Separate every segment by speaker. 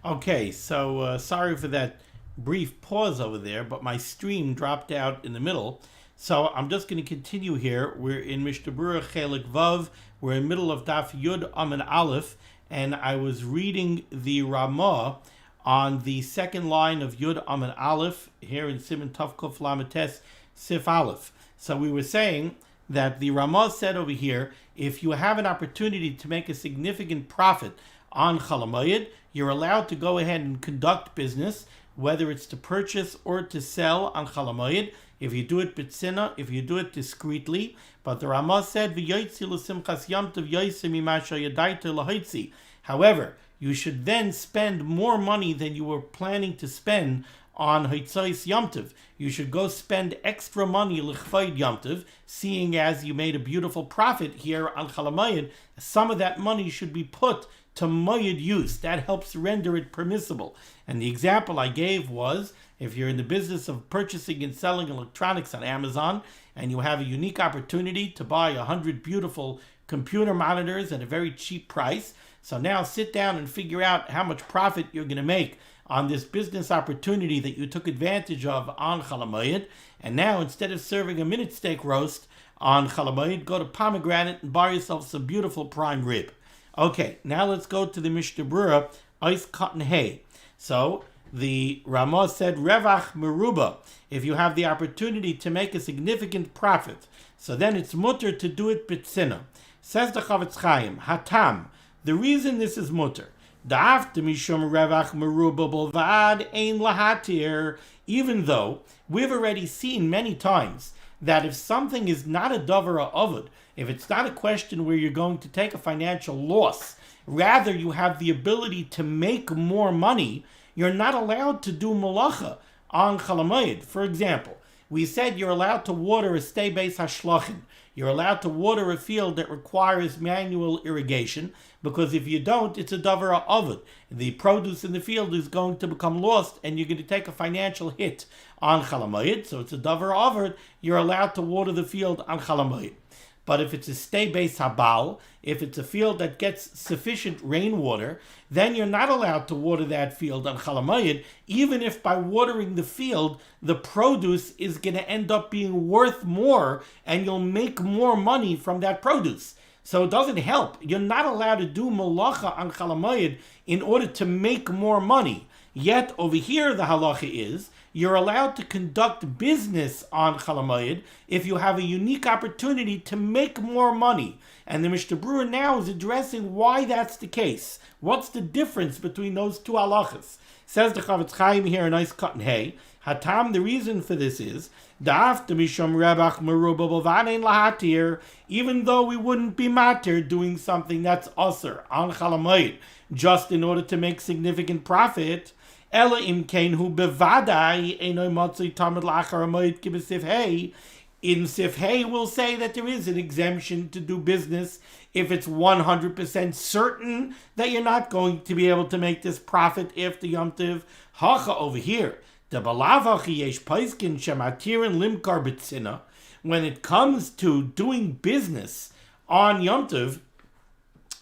Speaker 1: Okay, so sorry for that brief pause over there, but my stream dropped out in the middle. So I'm just going to continue here. We're in Mishnah Berurah Chelik Vav. We're in the middle of Daf Yud Amen Aleph, and I was reading the Ramah on the second line of Yud Amen Aleph here in Siman Tavkuf Lamites Sif Aleph. So we were saying that the Ramah said over here, if you have an opportunity to make a significant profit on Chol HaMoed, you're allowed to go ahead and conduct business, whether it's to purchase or to sell on Chol HaMoed, if you do it b'tzina, if you do it discreetly. But the Ramah said, "V'yoytzi l'simchas yamtiv yoyse mimasha yadaita l'hoytzi." However, you should then spend more money than you were planning to spend on Hoitzais Yomtiv. You should go spend extra money l'chvaid Yomtiv, seeing as you made a beautiful profit here on Chol HaMoed. Some of that money should be put to moed use. That helps render it permissible. And the example I gave was, if you're in the business of purchasing and selling electronics on Amazon, and you have a unique opportunity to buy 100 beautiful computer monitors at a very cheap price, so now sit down and figure out how much profit you're going to make on this business opportunity that you took advantage of on Chol HaMoed. And now, instead of serving a minute steak roast on Chol HaMoed, go to Pomegranate and buy yourself some beautiful prime rib. Okay, now let's go to the Mishnah Berurah, Ois Cotton Hay. So, the Ramah said, Revach Meruba, if you have the opportunity to make a significant profit, so then it's mutter to do it b'tzina. Says the Chavetz Chaim, Hatam, the reason this is mutter, Da'afta mishum revach meruba bolvad ein lahatir, even though we've already seen many times that if something is not a davar ha'avod, if it's not a question where you're going to take a financial loss, rather you have the ability to make more money, you're not allowed to do malacha on Chol HaMoed. For example, we said you're allowed to water a stay base hashlachin. You're allowed to water a field that requires manual irrigation, because if you don't, it's a davar ha'avod. The produce in the field is going to become lost, and you're going to take a financial hit on Chol HaMoed. So it's a davar ha'avod. You're allowed to water the field on Chol HaMoed. But if it's a stay base habal, if it's a field that gets sufficient rainwater, then you're not allowed to water that field on Chol HaMoed, even if by watering the field, the produce is going to end up being worth more, and you'll make more money from that produce. So it doesn't help. You're not allowed to do malacha on Chol HaMoed in order to make more money. Yet over here the halacha is, you're allowed to conduct business on Chol HaMoed if you have a unique opportunity to make more money. And the Mishnah Berurah now is addressing why that's the case. What's the difference between those two halachas? Says the Chavetz Chaim here in Nice Cotton Hay, Hatam, the reason for this is, Da'afta mishum rebach meruba bolvad ein lahatir, even though we wouldn't be matir doing something that's usher on Chol HaMoed, just in order to make significant profit, Ela im kein hu bevadai enoy matzui tamid lachar hamoed ki b'sif hay. In Sif Hay, we'll say that there is an exemption to do business if it's 100% certain that you're not going to be able to make this profit after Yom Tov. Hacha over here, the balavachi yesh paiskin shematirin limkar b'tzina. When it comes to doing business on Yom Tov,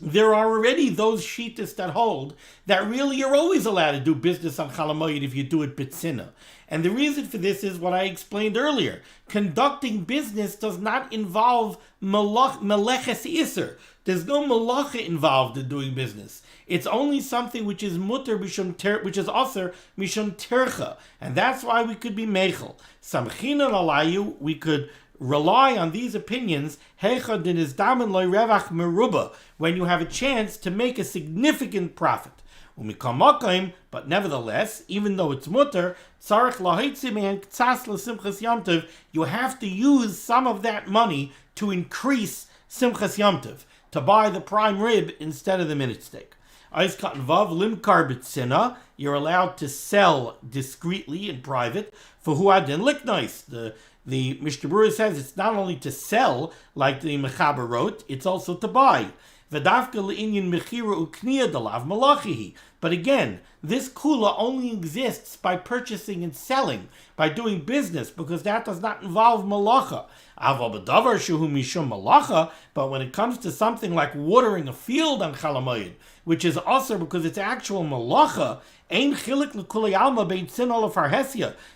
Speaker 1: there are already those shittas that hold that really you're always allowed to do business on Chol HaMoed if you do it b'tzina. And the reason for this is what I explained earlier. Conducting business does not involve meleches iser. There's no malacha involved in doing business. It's only something which is mutter which is aser mishum tercha, and that's why we could be meichel. Samchinan alayu, we could rely on these opinions, when you have a chance to make a significant profit. But nevertheless, even though it's mutter, you have to use some of that money to increase simchas yomtiv, to buy the prime rib instead of the minute steak. You're allowed to sell discreetly in private. For huadin liknois, the Mishnah Berurah says it's not only to sell, like the Mechaber wrote, it's also to buy. V'dafka le'inyan mechira ukniya dalav malachihi. But again, this kula only exists by purchasing and selling, by doing business, because that does not involve malacha. But when it comes to something like watering a field on Chol HaMoed, which is also because it's actual malacha,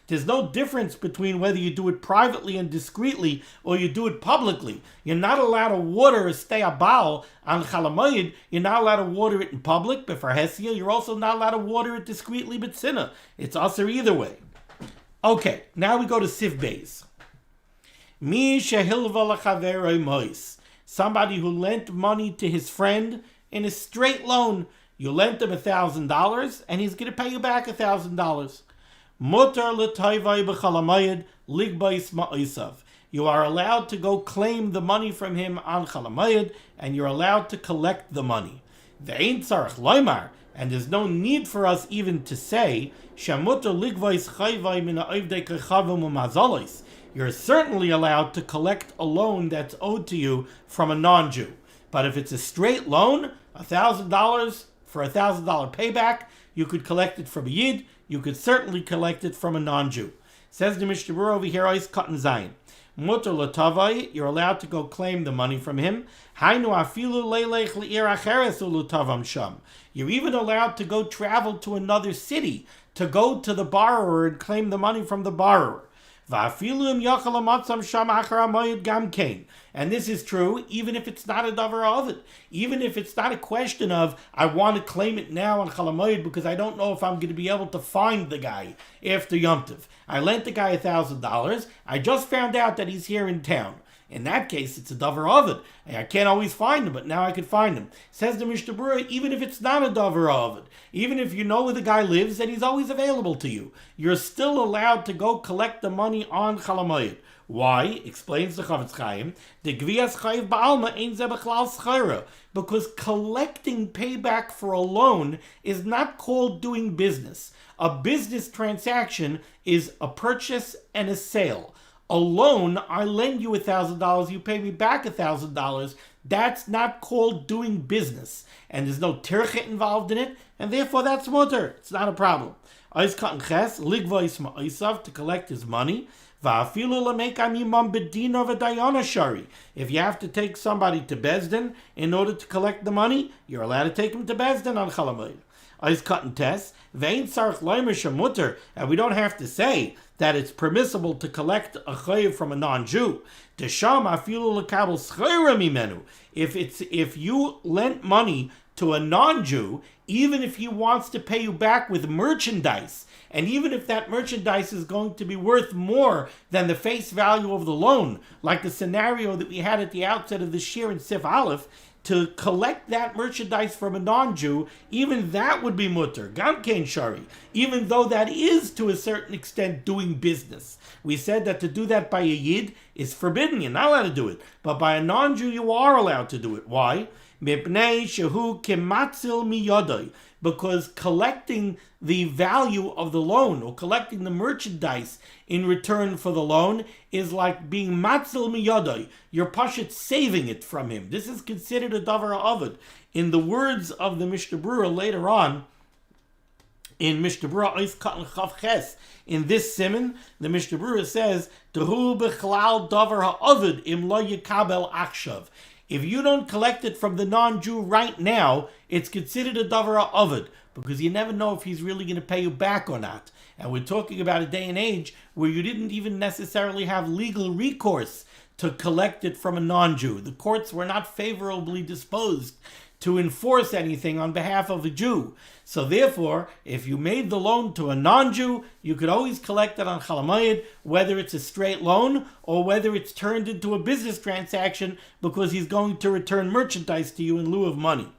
Speaker 1: there's no difference between whether you do it privately and discreetly or you do it publicly. You're not allowed to water a stay abal on Chol HaMoed. You're not allowed to water it in public, but for Hesia, you're also not allowed to water it discreetly, but sinna. It's also either way. Okay, now we go to Sif Beis. Mi shehilva l'chaveroi mois. Somebody who lent money to his friend in a straight loan. You lent him $1,000 and he's going to pay you back $1,000. Mutar l'toivai b'chol HaMoed ligbais ma'isav. You are allowed to go claim the money from him on Chol HaMoed, and you're allowed to collect the money. Ve'ein tzarech loymar, and there's no need for us even to say shamutar ligvais chayvai min ha'ovdei kechavim u'mazolos. You're certainly allowed to collect a loan that's owed to you from a non-Jew. But if it's a straight loan, $1,000 for $1,000 payback, you could collect it from a Yid. You could certainly collect it from a non-Jew. Says the Mishnah Berurah over here, Ois Katan Zayin. Mutar l'tavai, you're allowed to go claim the money from him. Hainu afilu leilech le'ir acheres u'lutavam sham. You're even allowed to go travel to another city to go to the borrower and claim the money from the borrower. And this is true even if it's not a davar ovid. Even if it's not a question of, I want to claim it now on Chol HaMoed because I don't know if I'm going to be able to find the guy after Yom Tov. I lent the guy $1,000. I just found out that he's here in town. In that case, it's a davar ovid. I can't always find him, but now I can find him. Says the Mishnah Berurah, even if it's not a davar ovid, even if you know where the guy lives and he's always available to you, you're still allowed to go collect the money on Chol HaMoed. Why? Explains the Chavetz Chaim. The Gvias Chayiv Ba'alma Ein Ze B'chlal Schayra. Because collecting payback for a loan is not called doing business. A business transaction is a purchase and a sale. A loan, I lend you $1,000, you pay me back $1,000. That's not called doing business. And there's no tircha involved in it, and therefore that's mutar. It's not a problem. Ois Katan Ches, ligvois ma'isav, to collect his money. If you have to take somebody to Bezdin in order to collect the money, you're allowed to take him to Bezdin on Chol HaMoed. Ois Katan Tes, ve'ein tzarech loymer shemutar, and we don't have to say that it's permissible to collect a chayiv from a non-Jew. Desham afilu lekabel schayra mimenu. If you lent money to a non-Jew, even if he wants to pay you back with merchandise, and even if that merchandise is going to be worth more than the face value of the loan, like the scenario that we had at the outset of the shir in Sif Aleph, to collect that merchandise from a non-Jew, even that would be mutter, gam kein shari, even though that is to a certain extent doing business. We said that to do that by a Yid is forbidden, you're not allowed to do it, but by a non-Jew you are allowed to do it. Why? Mipnei shehu kematzil miyodai, because collecting the value of the loan or collecting the merchandise in return for the loan is like being matzil miyodai. You're pashut saving it from him. This is considered a davar ovid. In the words of the Mishnah Berurah later on, in Mishnah Berurah Ois Katan Chav Ches, in this Siman, the Mishnah Berurah says, Dehu b'chlal davar ha'ovid im lo yikabel achshav. If you don't collect it from the non-Jew right now, it's considered a davar ha'ovid, because you never know if he's really going to pay you back or not. And we're talking about a day and age where you didn't even necessarily have legal recourse to collect it from a non-Jew. The courts were not favorably disposed to enforce anything on behalf of a Jew. So therefore, if you made the loan to a non-Jew, you could always collect it on Chol HaMoed, whether it's a straight loan or whether it's turned into a business transaction because he's going to return merchandise to you in lieu of money.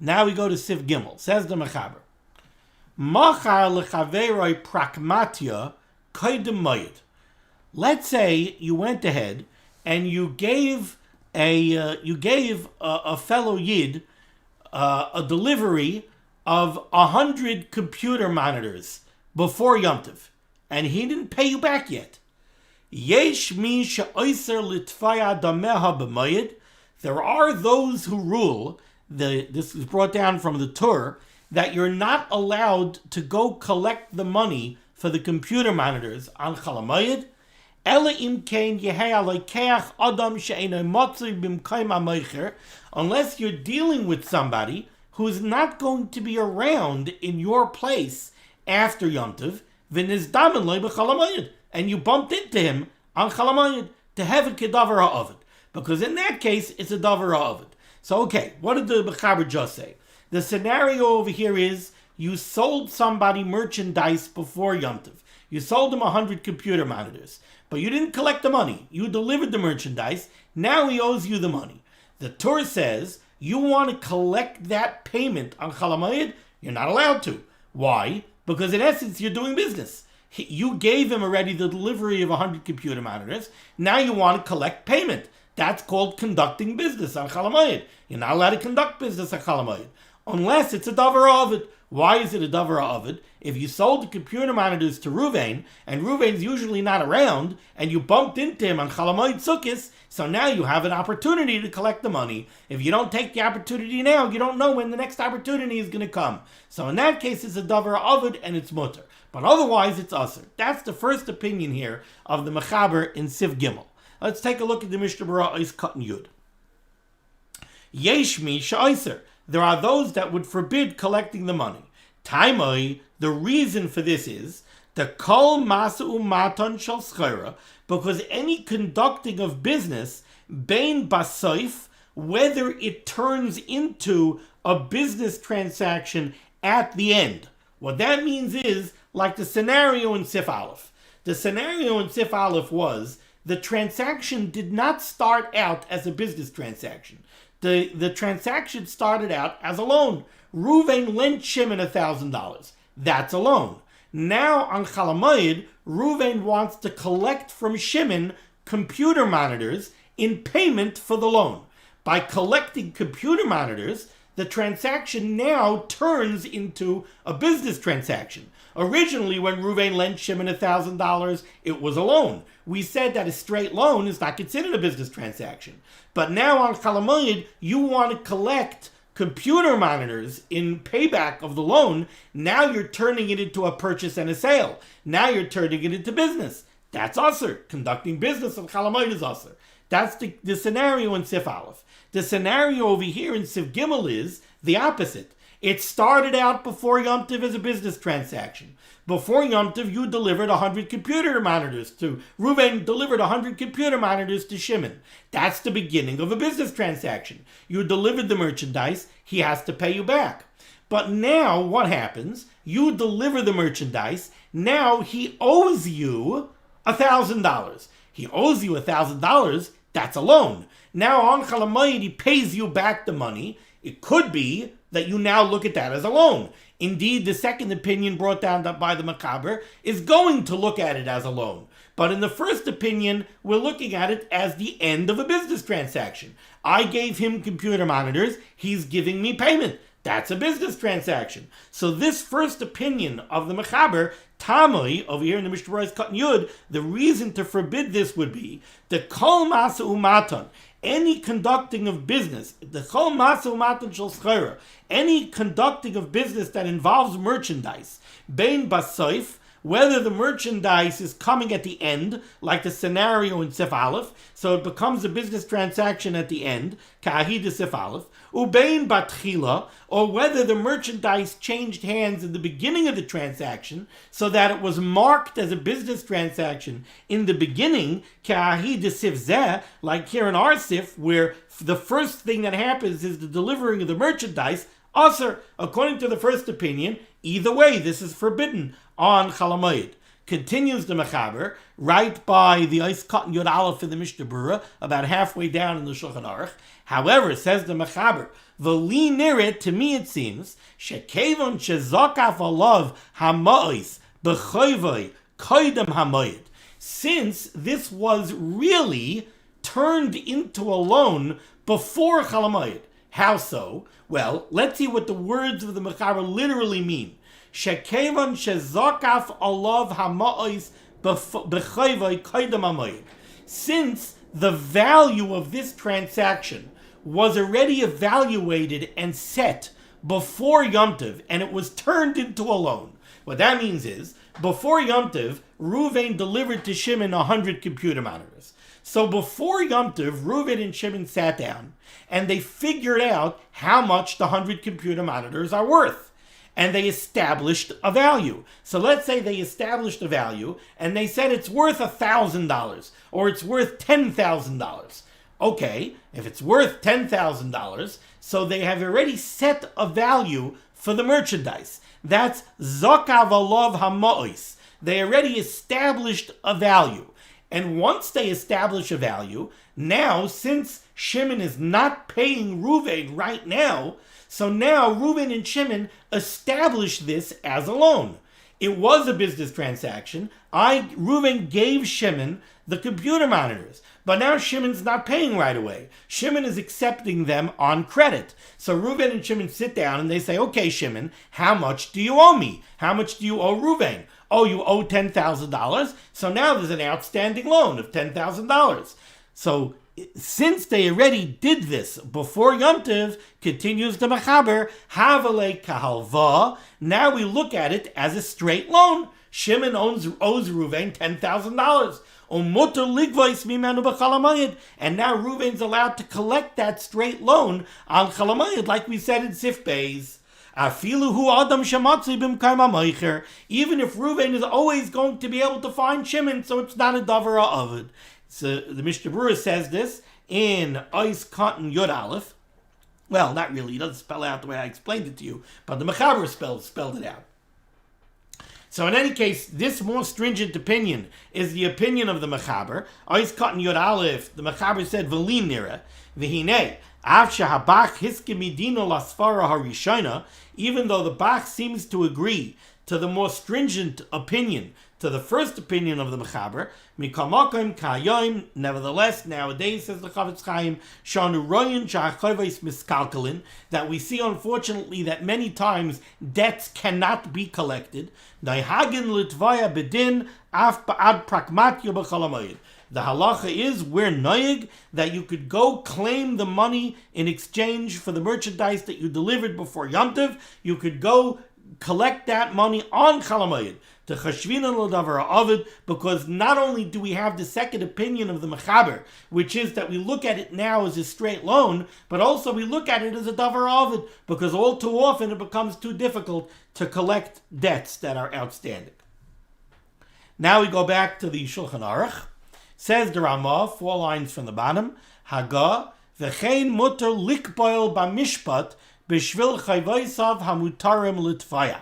Speaker 1: Now we go to Sif Gimel. Says the Mechaber, Machar lechaveroi prakmatia koydem moed. Let's say you went ahead and you gave a fellow Yid a delivery of 100 computer monitors before Yom Tov, and he didn't pay you back yet. Yesh mi she'oiser litfaya dameha b'moed There are those who rule, this is brought down from the Torah, that you're not allowed to go collect the money for the computer monitors on Chol HaMoed, unless you're dealing with somebody who's not going to be around in your place after Yom Tov, and you bumped into him on Chol HaMoed to have a kedavar ha'ovid. Because in that case, it's a davar ha'ovid. So, okay, what did the Mechaber just say? The scenario over here is you sold somebody merchandise before Yom Tov. You sold them 100 computer monitors, but you didn't collect the money. You delivered the merchandise. Now he owes you the money. The Torah says you want to collect that payment on Chol HaMoed. You're not allowed to. Why? Because in essence, you're doing business. You gave him already the delivery of 100 computer monitors. Now you want to collect payment. That's called conducting business on Chol HaMoed. You're not allowed to conduct business on Chol HaMoed unless it's a davar ha'ovid. Why is it a davar ha'ovid? If you sold the computer monitors to Ruvain, and Ruvain's usually not around, and you bumped into him on Chol HaMoed Sukkos, so now you have an opportunity to collect the money. If you don't take the opportunity now, you don't know when the next opportunity is going to come. So in that case, it's a davar ha'ovid and it's mutter. But otherwise, it's usher. That's the first opinion here of the Mechaber in Siv Gimel. Let's take a look at the Mishnah Berurah Ois Katan Yud. Yesh mi she'oser. There are those that would forbid collecting the money. Taimai, the reason for this is the kol masu matan shel schira, because any conducting of business, bein basoif, whether it turns into a business transaction at the end. What that means is, like the scenario in Sif Aleph. The scenario in Sif Aleph was, the transaction did not start out as a business transaction. The transaction started out as a loan. Ruvain lent Shimon $1,000. That's a loan. Now on Chol HaMoed, Ruvain wants to collect from Shimon computer monitors in payment for the loan. By collecting computer monitors, the transaction now turns into a business transaction. Originally, when Ruvain lent Shimon $1,000, it was a loan. We said that a straight loan is not considered a business transaction. But now on Chol HaMoed, you want to collect computer monitors in payback of the loan. Now you're turning it into a purchase and a sale. Now you're turning it into business. That's usher. Conducting business on Chol HaMoed is usher. That's the scenario in Sif Aleph. The scenario over here in Sif Gimel is the opposite. It started out before Yom Tov as a business transaction. Before Yom Tov, you delivered 100 computer monitors to Ruvain, delivered 100 computer monitors to Shimon. That's the beginning of a business transaction. You delivered the merchandise, he has to pay you back. But now what happens? You deliver the merchandise, now he owes you $1,000. He owes you $1,000, that's a loan. Now on Chol HaMoed, he pays you back the money. It could be that you now look at that as a loan. Indeed, the second opinion brought down by the Mechaber is going to look at it as a loan. But in the first opinion, we're looking at it as the end of a business transaction. I gave him computer monitors, he's giving me payment. That's a business transaction. So this first opinion of the Mechaber, Tamoi, over here in the Mishnah Berurah Katan Yud, the reason to forbid this would be the kol masa umatan, any conducting of business, the kol masa umatan shel schira, any conducting of business that involves merchandise, bein basoif, whether the merchandise is coming at the end, like the scenario in Sif Aleph, so it becomes a business transaction at the end, ka'ahid Sif Aleph, ubein batchila, or whether the merchandise changed hands in the beginning of the transaction, so that it was marked as a business transaction in the beginning, ka'ahid Sif zeh, like here in our Sif, where the first thing that happens is the delivering of the merchandise, Aser, according to the first opinion, either way, this is forbidden on Chol HaMoed. Continues the Mechaber, right by the Ois Katan Yud Aleph in the Mishnah Berurah, about halfway down in the Shulchan Aruch. However, says the Mechaber, V'li nirit, to me it seems, shekevon shezokaf alav hamois b'choivoi koidem hamoed. Since this was really turned into a loan before Chol HaMoed. How so? Well, let's see what the words of the Mechaber literally mean. Shekevon shezokaf alav hamois b'choivoi koidem hamoed. Since the value of this transaction was already evaluated and set before Yom Tov, and it was turned into a loan. What that means is, before Yom Tov, Reuven delivered to Shimon 100 computer monitors. So before Yom Tov, Reuven and Shimon sat down, and they figured out how much the 100 computer monitors are worth. And they established a value. So let's say they established a value, and they said it's worth $1,000, or it's worth $10,000. Okay, if it's worth $10,000, so they have already set a value for the merchandise. That's Zokav Alov HaMoed. They already established a value. And once they establish a value, now, since Shimon is not paying Reuven right now, so now Reuven and Shimon establish this as a loan. It was a business transaction. Reuven gave Shimon the computer monitors, but now Shimon's not paying right away. Shimon is accepting them on credit. So Reuven and Shimon sit down and they say, okay, Shimon, how much do you owe me? How much do you owe Reuven? Oh, you owe $10,000. So now there's an outstanding loan of $10,000. So since they already did this before Yom Tov, continues the Mechaber, Havale Kahalva, now we look at it as a straight loan. Shimon owes Reuven $10,000. And now Reuven's allowed to collect that straight loan on Chol HaMoed, like we said in Sif Beis. Even if Reuven is always going to be able to find Shimon, so it's not a davar ha'aved. So the Mishnah Berurah says this in Ois Cotton Yod Aleph. Well, not really. He doesn't spell out the way I explained it to you, but the Mechaber spelled it out. So in any case, this more stringent opinion is the opinion of the Mechaber. Ois Cotton Yod Aleph, the Mechaber said, V'li nira, v'hinei, av shehabach hiske midino lasfara harishona, even though the Bach seems to agree to the more stringent opinion, to the first opinion of the Mechaber, Mikamakim Kayim, nevertheless, nowadays, says the Chavetz Chaim, Shanu Royan Shachayvais Miskalkalin, that we see, unfortunately, that many times debts cannot be collected. Naihagin Litvaya Bedin Af Ba'ad Prakmatya B'Chol HaMoed. The halacha is, we're noyeg, that you could go claim the money in exchange for the merchandise that you delivered before Yom Tov. You could go collect that money on Chol HaMoed. To Chashvina l'davar ha'aved, because not only do we have the second opinion of the Mechaber, which is that we look at it now as a straight loan, but also we look at it as a davar ha'aved, because all too often it becomes too difficult to collect debts that are outstanding. Now we go back to the Shulchan Aruch. Says the Ramah, 4 lines from the bottom, Haga, v'chein muter likboil b'mishpat b'shvil chayvaisav hamutarim litvaya.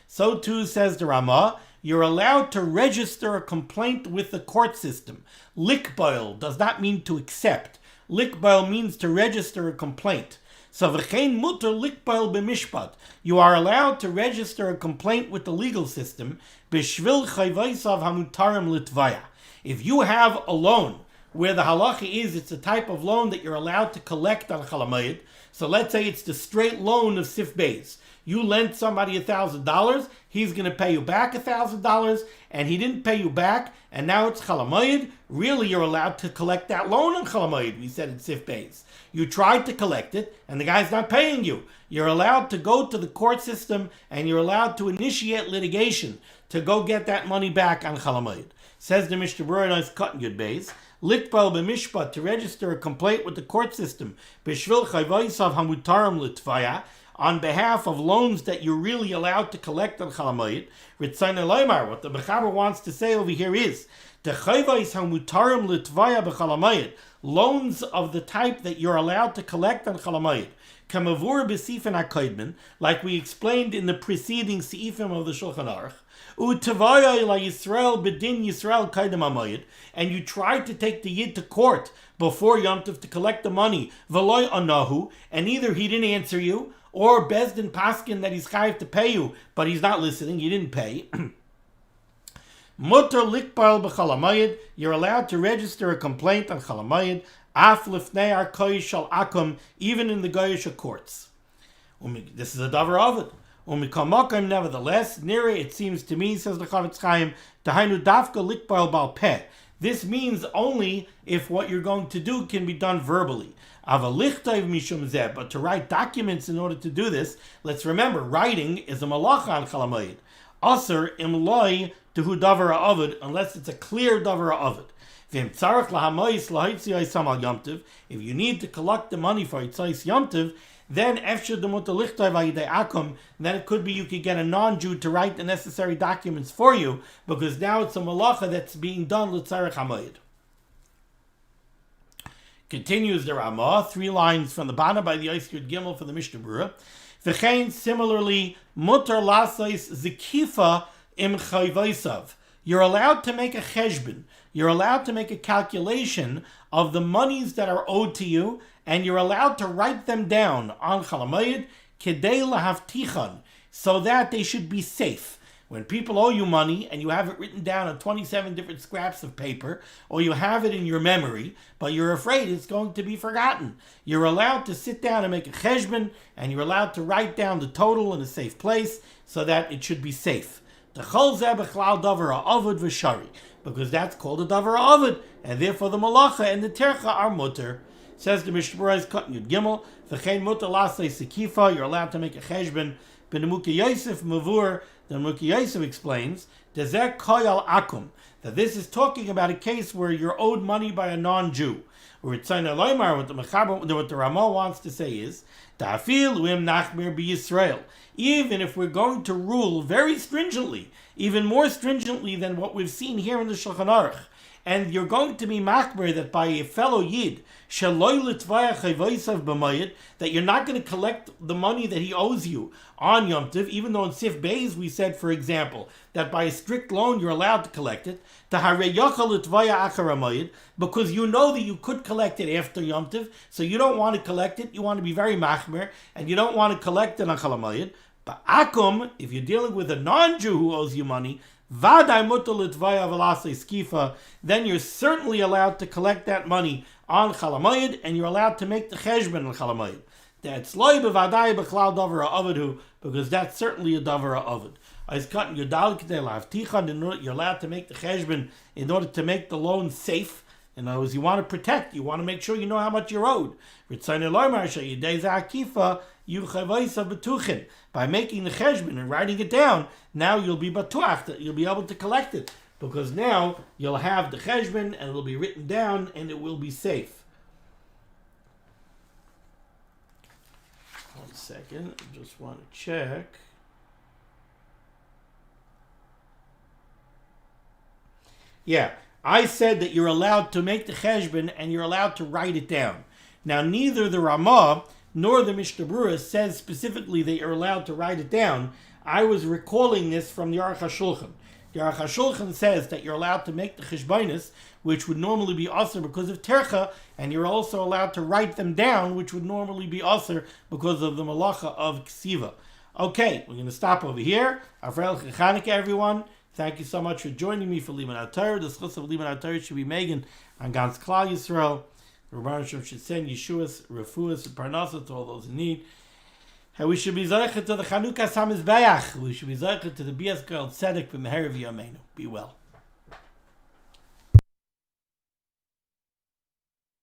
Speaker 1: So too, says the Ramah, you're allowed to register a complaint with the court system. Likboil does not mean to accept. Likboil means to register a complaint. So v'chein muter likboil b'mishpat. You are allowed to register a complaint with the legal system. B'shvil chayvaisav hamutarim litvaya. If you have a loan where the halacha is it's a type of loan that you're allowed to collect on Chol HaMoed, so let's say it's the straight loan of Sif Beis. You lent somebody $1,000, he's going to pay you back $1,000, and he didn't pay you back, and now it's Chol HaMoed. Really, you're allowed to collect that loan on Chol HaMoed, we said in Sif Beis. You tried to collect it, and the guy's not paying you. You're allowed to go to the court system, and you're allowed to initiate litigation to go get that money back on Chol HaMoed. Says the Mishnah Berurah, nice cut in Yud Beis, Litbal b'mishpat, to register a complaint with the court system, b'shvil chayvaisav hamutarim litvaya, on behalf of loans that you're really allowed to collect on Chol HaMoed. Ritzayna Leimar, what the Mechaber wants to say over here is, the chayvais hamutarim litvaya b'Chol HaMoed, loans of the type that you're allowed to collect on Chol HaMoed, kamavur b'sifin hakoidmin, like we explained in the preceding seifim of the Shulchan Aruch, Utavaya ila Yisrael bedin Yisrael kaidem hamoed, and you tried to take the yid to court before Yom Tov to collect the money, v'loy anahu, and either he didn't answer you, or Bezdin paskin that he's chayav to pay you, but he's not listening, he didn't pay. Mutter likbal b'Chol HaMoed, you're allowed to register a complaint on Chol HaMoed, af lifnei arkoy shal akum, even in the Goyish courts. This is a davar ha'aved. Nevertheless, nira, it seems to me, says the Chavetz Chaim, tahainu dafka likbal bal peh. This means only if what you're going to do can be done verbally. Avalichtayv mishum zeh, but to write documents in order to do this, let's remember, writing is a malacha on Chol HaMoed. Aser im loy tehu davar ha'ovid, unless it's a clear davar ha'ovid. If you need to collect the money for Yitzayis Yomtiv, then then it could be you could get a non-Jew to write the necessary documents for you, because now it's a malacha that's being done l'tzarech hamoed. Continues the Ramah, 3 lines from the bottom by the Yud Gimel for the Mishnah Berurah. V'chein, similarly, mutar lasais zikifa im chayvaisav. You're allowed to make a cheshbon. You're allowed to make a calculation of the monies that are owed to you, and you're allowed to write them down on Chol HaMoed kedei lahavtichan, so that they should be safe. When people owe you money and you have it written down on 27 different scraps of paper, or you have it in your memory, but you're afraid it's going to be forgotten, you're allowed to sit down and make a cheshbon, and you're allowed to write down the total in a safe place so that it should be safe. Because that's called a davar ha'ovid, and therefore the malacha and the tercha are mutter. Says the Mishnah Berurah cut Yud Gimel, v'chein mutter lasei sekifa, you're allowed to make a cheshbon. B'nemuki Yosef mavur, the Nemuki Yosef explains, dezer koyal akum, that this is talking about a case where you're owed money by a non-Jew. Or it's saying what the Ramah wants to say is, ta'afil u'im nachmir b'Yisrael. Even if we're going to rule very stringently, even more stringently than what we've seen here in the Shulchan Aruch, and you're going to be machmer that by a fellow Yid, that you're not going to collect the money that he owes you on Yom Tov, even though in Sif Beis we said, for example, that by a strict loan you're allowed to collect it, because you know that you could collect it after Yom Tov, so you don't want to collect it, you want to be very machmer, and you don't want to collect it on Chol HaMoed. But akum, if you're dealing with a non-Jew who owes you money, then you're certainly allowed to collect that money on Chol HaMoed, and you're allowed to make the cheshbon on Chol HaMoed. That's loy b'vadai b'chlal davar ha'ovid, because that's certainly a davar ha'ovid. You're allowed to make the cheshbon in order to make the loan safe. In other words, you want to protect, you want to make sure you know how much you're owed. By making the cheshbon and writing it down, now you'll be batuach, that you'll be able to collect it, because now you'll have the cheshbon and it'll be written down and it will be safe. 1 second, I just want to check. Yeah, I said that you're allowed to make the cheshbon and you're allowed to write it down. Now, neither the Ramah nor the Mishnah Berurah says specifically that you're allowed to write it down. I was recalling this from the Aruch HaShulchan. The Aruch HaShulchan says that you're allowed to make the cheshbonos, which would normally be aser because of tercha, and you're also allowed to write them down, which would normally be aser because of the malacha of ksiva. Okay, we're going to stop over here. Avril Chanukah, everyone. Thank you so much for joining me for limud HaTorah. The schus of limud HaTorah should be megan on Gans Klal Yisrael. The Rebbeinu Shem should send Yeshuas, Refuas, and Parnasa to all those in need. And we should be Zoichet to the Chanukah Samizbeach. We should be Zoichet to the Bias Girl Tzedek B'Meher V'Yameinu. Be well.